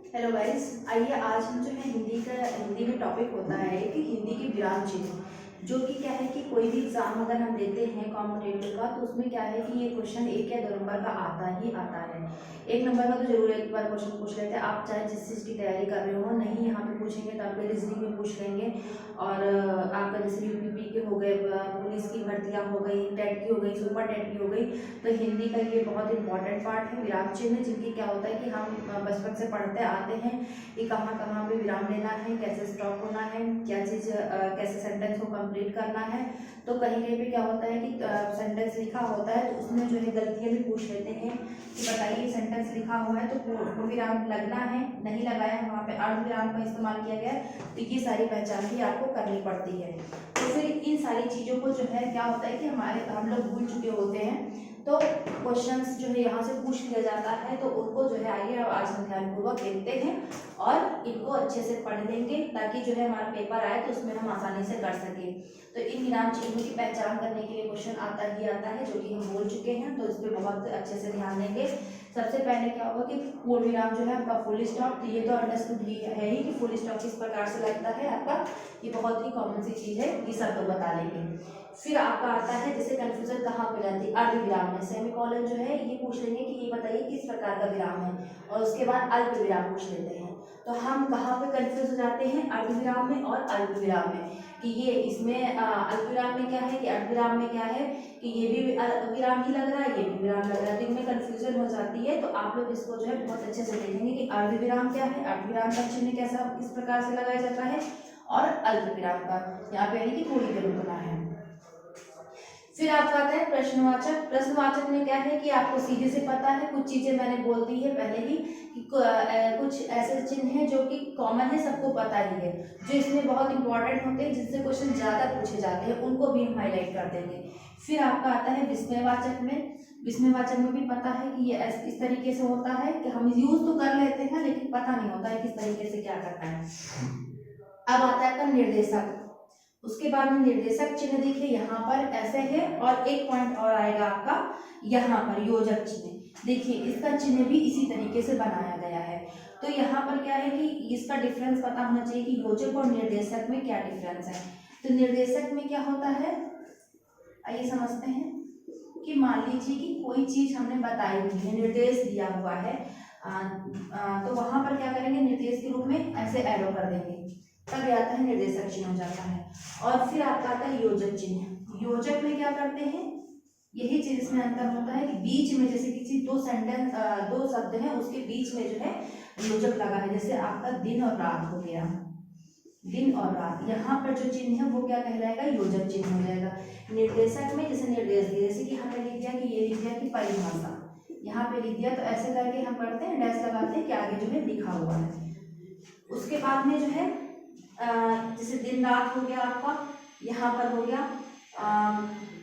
Hello guys, आइए आज हम जो है हिंदी में टॉपिक होता है कि हिंदी के विराम चिन्ह, जो कि क्या है कि कोई भी एग्जाम अगर हम देते हैं कॉम्पिटेटिव का, तो उसमें क्या है कि ये क्वेश्चन 1 या 2 नंबर का आता ही आता है। 1 नंबर का तो जरूर एक बार क्वेश्चन पूछ लेते हैं, आप चाहे जिस चीज़ की तैयारी कर रहे हो, नहीं यहाँ पे पूछेंगे तो आपके रीजनिंग में पूछ लेंगे। और आपका जैसे यूपीपी के हो गए, पुलिस की भर्तियाँ हो गई, टेट की हो गई, सुपर टेट की हो गई, तो हिंदी का ये बहुत इंपॉर्टेंट पार्ट है विराम चिन्ह, जिनकी क्या होता है कि हम बचपन से पढ़ते आते हैं कि कहाँ कहाँ पे विराम लेना है, कैसे स्टॉप होना है, क्या चीज़ कैसे सेंटेंस को कंप्लीट करना है। तो कहीं कहीं पे क्या होता है कि सेंटेंस लिखा होता है तो उसमें जो है गलतियाँ भी पूछ लेते हैं कि बताइए सेंटेंस लिखा हुआ है तो पूर्ण विराम लगना है, नहीं लगाया है, वहाँ पे अर्ध विराम का इस्तेमाल किया गया है, तो ये सारी पहचान भी आपको करनी पड़ती है। तो फिर इन सारी चीज़ों को जो है क्या होता है कि हम लोग भूल चुके होते हैं, तो क्वेश्चंस जो है यहाँ से पूछ लिया जाता है, तो उनको जो है आइए अब आज हम ध्यानपूर्वक देखते हैं और इनको अच्छे से पढ़ लेंगे ताकि जो है हमारा पेपर आए तो उसमें हम आसानी से कर सकें। तो इन विराम चिन्हों की पहचान करने के लिए क्वेश्चन आता ही आता है, जो कि हम बोल चुके हैं, तो इस पर बहुत अच्छे से ध्यान देंगे। सबसे पहले क्या होगा कि पूर्ण विराम जो है आपका फुल स्टॉप, तो ये तो अंडरस्टूड ही है ही कि फुल स्टॉप किस प्रकार से लगता है आपका, ये बहुत ही कॉमन सी चीज़ है, ये सब लोग बता लेंगे। फिर आपका आता है जैसे कंफ्यूजन कहाँ पे जाती है, अर्ध विराम में। सेमीकोलन जो है ये पूछ लेंगे कि ये बताइए किस प्रकार का विराम है, और उसके बाद अल्प विराम पूछ लेते हैं। तो हम कहाँ पे कंफ्यूज हो जाते हैं, अर्ध विराम में और अल्प विराम में, कि ये इसमें अल्प विराम में क्या है कि अर्ध विराम में क्या है कि ये भी विराम ही लग रहा है, ये भी विराम लग रहा है, तो इनमें कंफ्यूजन हो जाती है। तो आप लोग इसको जो है बहुत अच्छे से देखेंगे कि अर्ध विराम क्या है, अर्ध विराम का चिन्ह कैसा किस प्रकार से लगाया जाता है, और अल्प विराम का यहाँ पे यानी कि थोड़ी देर रुकना है। फिर आपका आता है प्रश्नवाचक। प्रश्नवाचक में क्या है कि आपको सीधे से पता है, कुछ चीजें मैंने बोल दी है पहले ही कि कुछ ऐसे चिन्ह हैं जो कि कॉमन है, सबको पता ही है, जो इसमें बहुत इंपॉर्टेंट होते हैं, जिनसे क्वेश्चन ज्यादा पूछे जाते हैं, उनको भी हम हाईलाइट कर देंगे। फिर आपका आता है विस्मयवाचक में। विस्मयवाचक में भी पता है कि ये इस तरीके से होता है कि हम यूज तो कर लेते हैं लेकिन पता नहीं होता है किस तरीके से क्या करना है। अब आता है आपका निर्देशक। उसके बाद में निर्देशक चिन्ह देखिए यहाँ पर ऐसे है, और एक पॉइंट और आएगा आपका यहाँ पर योजक चिन्ह। देखिए इसका चिन्ह भी इसी तरीके से बनाया गया है। तो यहाँ पर क्या है कि इसका डिफरेंस पता होना चाहिए कि योजक और निर्देशक में क्या डिफरेंस है। तो निर्देशक में क्या होता है, आइए समझते हैं कि मान लीजिए कि कोई चीज हमने बताई हुई है, निर्देश दिया हुआ है, तो वहां पर क्या करेंगे, निर्देश के रूप में ऐसे एरो कर देंगे, तब आता है निर्देशक चिन्ह हो जाता है। और फिर आपका आता है योजक चिन्ह। योजक में क्या करते हैं, यही चीज इसमें अंतर होता है कि बीच में जैसे किसी दो शब्द हैं उसके बीच में जो है योजक लगा है, जैसे आपका दिन और रात हो गया, दिन और रात, यहाँ पर जो चिन्ह है वो क्या कहलाएगा, योजक चिन्ह हो जाएगा। निर्देशक में जैसे निर्देश दिया, जैसे कि हमने लिख दिया कि ये लिख दिया कि परिभाषा, यहाँ पे लिख दिया, तो ऐसे करके हम करते हैं डैश लगाते हैं कि आगे जो है लिखा हुआ है। उसके बाद में जो है जैसे दिन रात हो गया आपका, यहाँ पर हो गया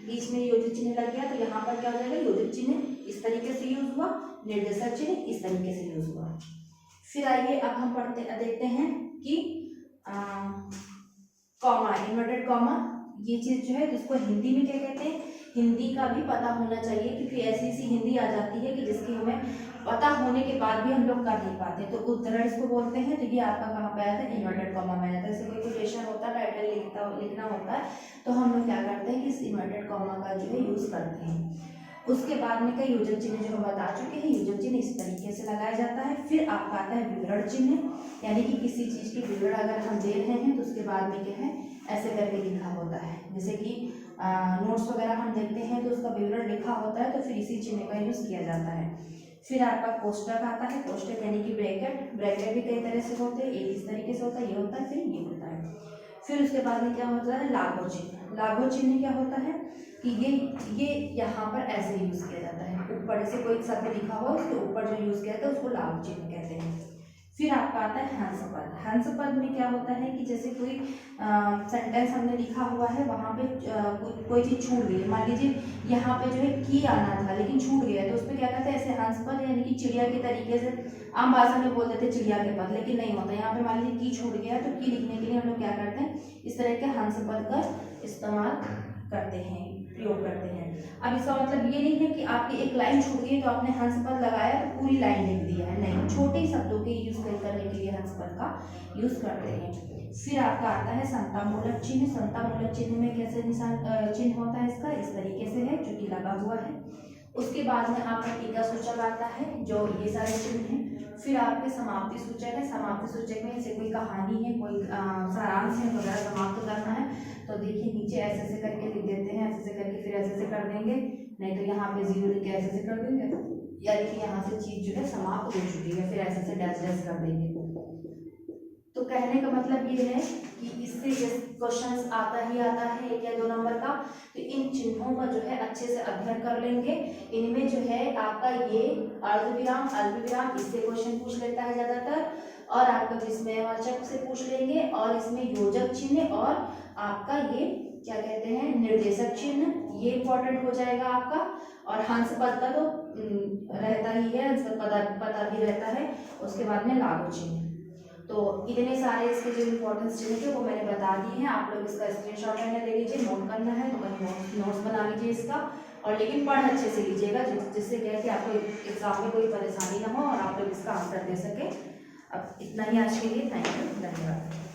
बीच में योजक चिन्ह लग गया, तो यहाँ पर क्या हो जाएगा, योजक चिन्ह इस तरीके से यूज हुआ, निर्देशक चिन्ह इस तरीके से यूज हुआ। फिर आइए अब हम देखते हैं कि कॉमा, इन्वर्टेड कॉमा, ये चीज जो है जिसको हिंदी में क्या कहते हैं, हिंदी का भी पता होना चाहिए, क्योंकि ऐसी ऐसी हिंदी आ जाती है कि जिसकी हमें पता होने के बाद भी हम लोग कर नहीं पाते, तो उद्धरण इसको बोलते हैं। तो ये आपका कहाँ पे आया था, इन्वर्टेड कॉमा में आया था। जैसे कोई क्वेश्चन होता है, टाइटल लिखना होता है, तो हम लोग क्या करते हैं कि इस इन्वर्टेड कॉमा का जो है यूज करते हैं। उसके बाद में कई योजक चिन्ह जो हम बता चुके हैं, योजक चिन्ह इस तरीके से लगाया जाता है। फिर आपका आता है विवरण चिन्ह, यानी कि किसी चीज के विवरण अगर हम दे रहे हैं तो उसके बाद में क्या है ऐसे करके लिखा होता है, जैसे कि नोट्स वगैरह हम देखते हैं तो उसका विवरण लिखा होता है, तो फिर इसी चिन्ह का यूज किया जाता है। फिर आपका कोष्टक आता है, कोष्टक यानी कि ब्रैकेट। ब्रैकेट भी कई तरह से होते हैं, एक इस तरीके से होता है, ये होता है, फिर ये होता है। फिर उसके बाद में क्या होता है, लागू चिन्ह। लागू चिन्ह क्या होता है कि ये यहाँ पर ऐसे यूज किया जाता है, ऊपर से कोई शब्द लिखा हुआ उसके ऊपर जो यूज किया जाता है उसको लागू चिन्ह कहते हैं। फिर आपका आता है हंस पद। हंस पद में क्या होता है कि जैसे कोई सेंटेंस हमने लिखा हुआ है, वहाँ पे कोई चीज छूट गई, मान लीजिए यहाँ पे जो है की आना था लेकिन छूट गया, तो उस पर क्या कहते हैं ऐसे हंस पद, यानी कि चिड़िया के तरीके से आम भाषा में बोल देते चिड़िया के पद, लेकिन नहीं होता। यहाँ पे मान लीजिए की छूट गया, तो की लिखने के लिए हम लोग क्या करते हैं, इस तरह के हंस पद का इस्तेमाल करते हैं। प्रयोग करते हैं। अब इसका मतलब ये नहीं है कि आपकी एक लाइन छूट गई तो आपने हंस पद लगाया तो पूरी लाइन लिख दिया है, नहीं, छोटे शब्दों के यूज करने के लिए हंस पद का यूज करते हैं। फिर आपका आता है संतामूलक चिन्ह। संतामूलक चिन्ह में कैसे निशान चिन्ह होता है इसका, इस तरीके से है जो कि लगा हुआ है। उसके बाद में आपका टीका सूचक आता है, जो ये सारे चिन्ह हैं। फिर आपके समाप्ति सूचक है। समाप्ति सूचक में जैसे कोई कहानी है, कोई सारांश है वगैरह समाप्त करना है तो देखिए नीचे ऐसे ऐसे करके लिख देते हैं, ऐसे ऐसे करके फिर ऐसे ऐसे कर देंगे, नहीं तो यहाँ पे जीरो लिख के ऐसे ऐसे कर देंगे, यानी कि यहाँ से चीज जो है समाप्त हो चुकी है, फिर ऐसे ऐसे डैश डैश कर देंगे। तो कहने का मतलब ये है कि इससे क्वेश्चन आता ही आता है 1 या 2 नंबर का। तो इन चिन्हों का जो है अच्छे से अध्ययन कर लेंगे। इनमें जो है आपका ये अर्धविराम, अल्पविराम, इससे क्वेश्चन पूछ लेता है ज्यादातर, और आपका विस्मयवाचक से पूछ लेंगे, और इसमें योजक चिन्ह और आपका ये क्या कहते हैं निर्देशक चिन्ह, ये इंपॉर्टेंट हो जाएगा आपका। और हंस पद का तो रहता ही है, हंस पद पता भी रहता है। उसके बाद में लागू चिन्ह। तो इतने सारे इसके जो इम्पोर्टेंस चिन्ह थे वो मैंने बता दिए हैं। आप लोग इसका स्क्रीनशॉट लेने ले लीजिए, नोट करना है तो वही नोट्स बना लीजिए इसका, और लेकिन पढ़ अच्छे से लीजिएगा जिससे क्या है कि आपको एग्जाम में कोई परेशानी ना हो और आप लोग इसका आंसर दे सके। अब इतना ही आज के लिए, थैंक यू, धन्यवाद।